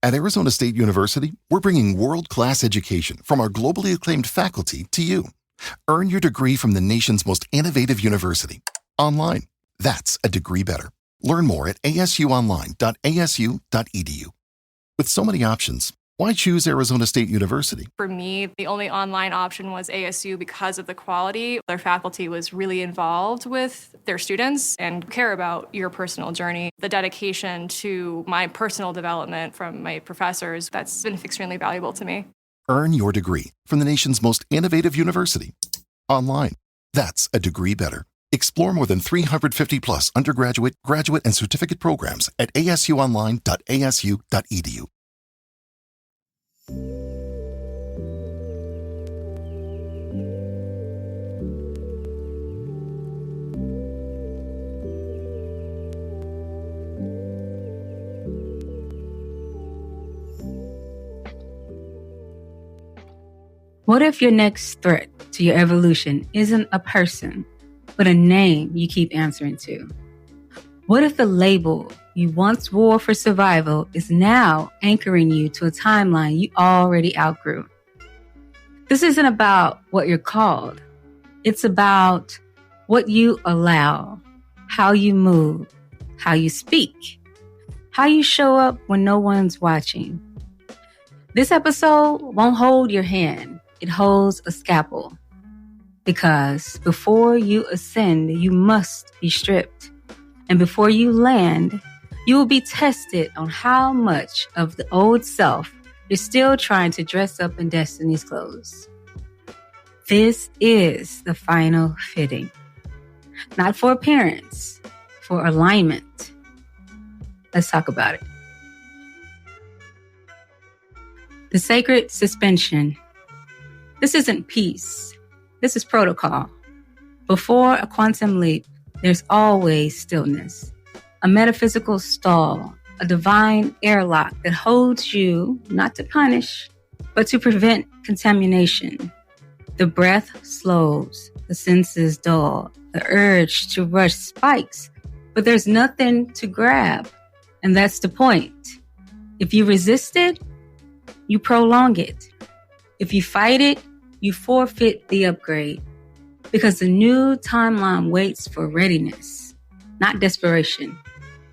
At Arizona State University, we're bringing world-class education from our globally acclaimed faculty to you. Earn your degree from the nation's most innovative university. Online. That's a degree better. Learn more at asuonline.asu.edu. With so many options, why choose Arizona State University? For me, the only online option was ASU because of the quality. Their faculty was really involved with their students and care about your personal journey. The dedication to my personal development from my professors, that's been extremely valuable to me. Earn your degree from the nation's most innovative university. Online. That's a degree better. Explore more than 350 plus undergraduate, graduate, and certificate programs at asuonline.asu.edu. What if your next threat to your evolution isn't a person, but a name you keep answering to? What if the label you once wore for survival is now anchoring you to a timeline you already outgrew? This isn't about what you're called. It's about what you allow, how you move, how you speak, how you show up when no one's watching. This episode won't hold your hand. It holds a scalpel. Because before you ascend, you must be stripped. And before you land, you will be tested on how much of the old self you're still trying to dress up in Destiny's clothes. This is the final fitting. Not for appearance, for alignment. Let's talk about it. The sacred suspension. This isn't peace. This is protocol. Before a quantum leap, there's always stillness, a metaphysical stall, a divine airlock that holds you not to punish, but to prevent contamination. The breath slows, the senses dull, the urge to rush spikes, but there's nothing to grab. And that's the point. If you resist it, you prolong it. If you fight it, you forfeit the upgrade. Because the new timeline waits for readiness, not desperation.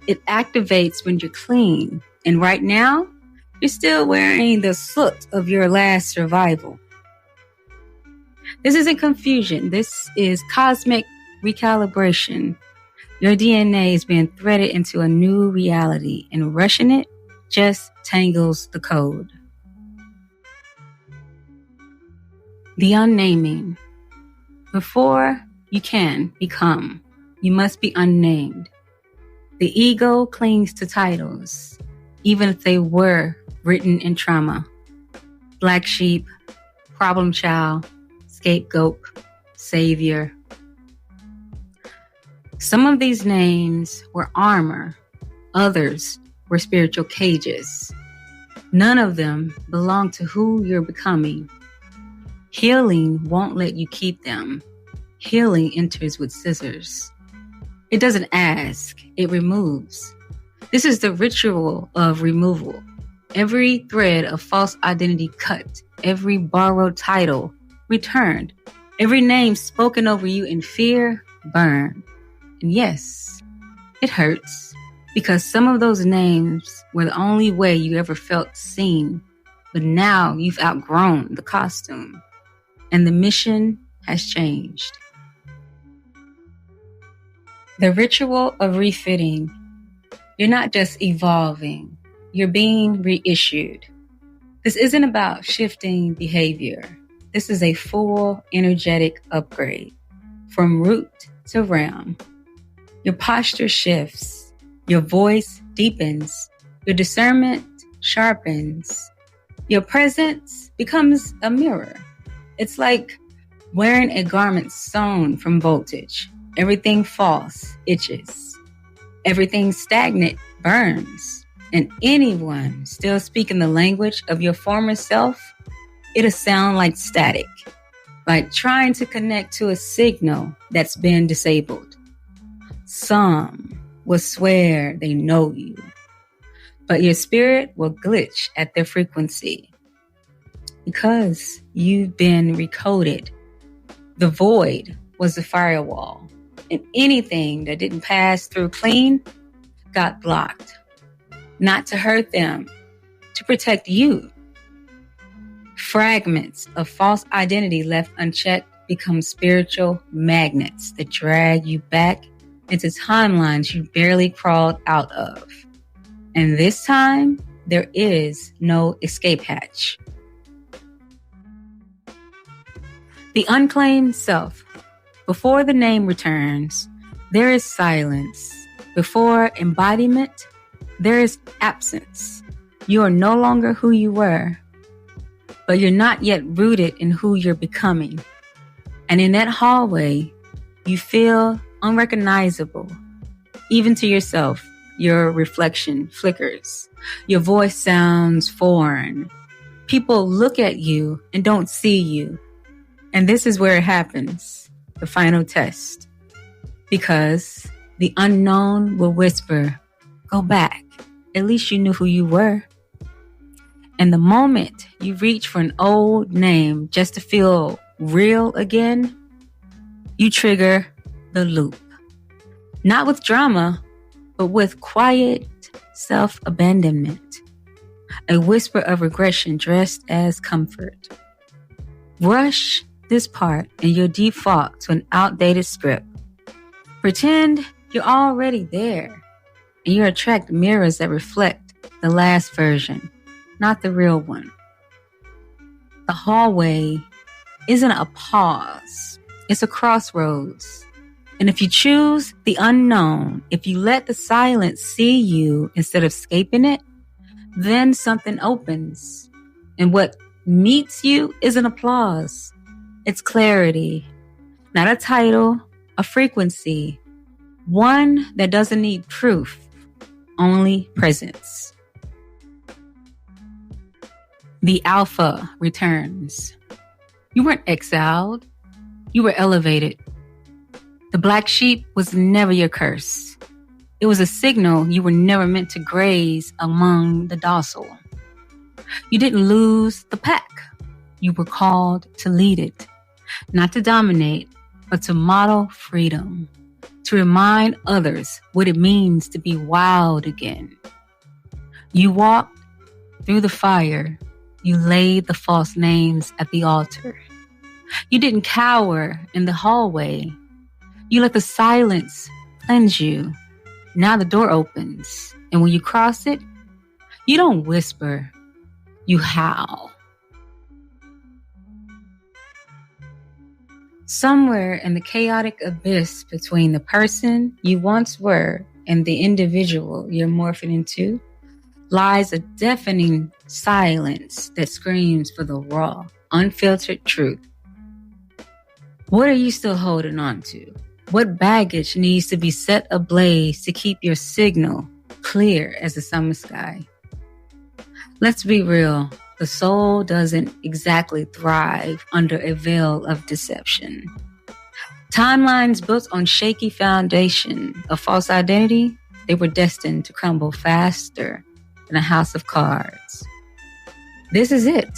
It activates when you're clean. And right now, you're still wearing the soot of your last survival. This isn't confusion. This is cosmic recalibration. Your DNA is being threaded into a new reality, and rushing it just tangles the code. The unnaming. Before you can become, you must be unnamed. The ego clings to titles, even if they were written in trauma. Black sheep, problem child, scapegoat, savior. Some of these names were armor. Others were spiritual cages. None of them belong to who you're becoming. Healing won't let you keep them. Healing enters with scissors. It doesn't ask, it removes. This is the ritual of removal. Every thread of false identity cut, every borrowed title returned, every name spoken over you in fear burned. And yes, it hurts because some of those names were the only way you ever felt seen. But now you've outgrown the costume. And the mission has changed. The ritual of refitting. You're not just evolving, you're being reissued. This isn't about shifting behavior. This is a full energetic upgrade from root to realm. Your posture shifts, your voice deepens, your discernment sharpens, your presence becomes a mirror. It's like wearing a garment sewn from voltage. Everything false itches. Everything stagnant burns. And anyone still speaking the language of your former self, it'll sound like static, like trying to connect to a signal that's been disabled. Some will swear they know you. but your spirit will glitch at their frequency because you've been recoded. The void was the firewall, and anything that didn't pass through clean got blocked. Not to hurt them, to protect you. Fragments of false identity left unchecked become spiritual magnets that drag you back into timelines you barely crawled out of. And this time, there is no escape hatch. The unclaimed self. Before the name returns, there is silence. Before embodiment, there is absence. You are no longer who you were, but you're not yet rooted in who you're becoming. And in that hallway, you feel unrecognizable. Even to yourself, your reflection flickers. Your voice sounds foreign. People look at you and don't see you. And this is where it happens, the final test. Because the unknown will whisper, go back. At least you knew who you were. And the moment you reach for an old name just to feel real again, you trigger the loop. Not with drama, but with quiet self-abandonment. A whisper of regression dressed as comfort. Rush this part and you'll default to an outdated script. Pretend you're already there, and you attract mirrors that reflect the last version, not the real one. The hallway isn't a pause, it's a crossroads. And if you choose the unknown, if you let the silence see you instead of escaping it, then something opens. And what meets you isn't applause, it's clarity. Not a title, a frequency. One that doesn't need proof, only presence. The alpha returns. You weren't exiled. You were elevated. The black sheep was never your curse. It was a signal you were never meant to graze among the docile. You didn't lose the pack. You were called to lead it, not to dominate, but to model freedom, to remind others what it means to be wild again. You walked through the fire. You laid the false names at the altar. You didn't cower in the hallway. You let the silence cleanse you. Now the door opens, and when you cross it, you don't whisper, you howl. Somewhere in the chaotic abyss between the person you once were and the individual you're morphing into lies a deafening silence that screams for the raw, unfiltered truth. What are you still holding on to? What baggage needs to be set ablaze to keep your signal clear as the summer sky? Let's be real. The soul doesn't exactly thrive under a veil of deception. Timelines built on shaky foundation of false identity, they were destined to crumble faster than a house of cards. This is it.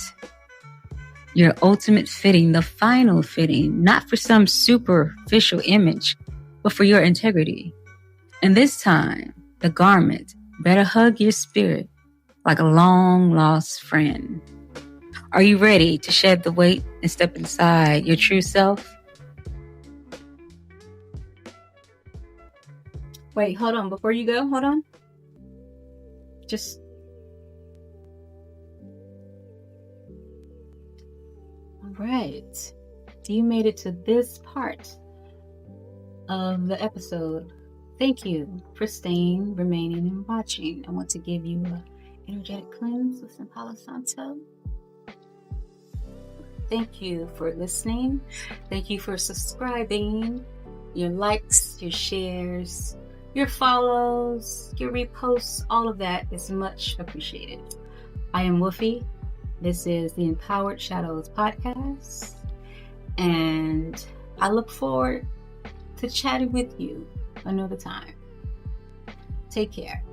Your ultimate fitting, the final fitting, not for some superficial image, but for your integrity. And this time, the garment better hug your spirit like a long-lost friend. Are you ready to shed the weight and step inside your true self? Wait, hold on. Before you go, hold on. All right. You made it to this part of the episode. Thank you for staying, remaining, and watching. I want to give you an energetic cleanse with some Palo Santo. Thank you for listening. Thank you for subscribing. Your likes, your shares, your follows, your reposts, all of that is much appreciated. I am Wolfie. This is the Empowered Shadows podcast. And I look forward to chatting with you another time. Take care.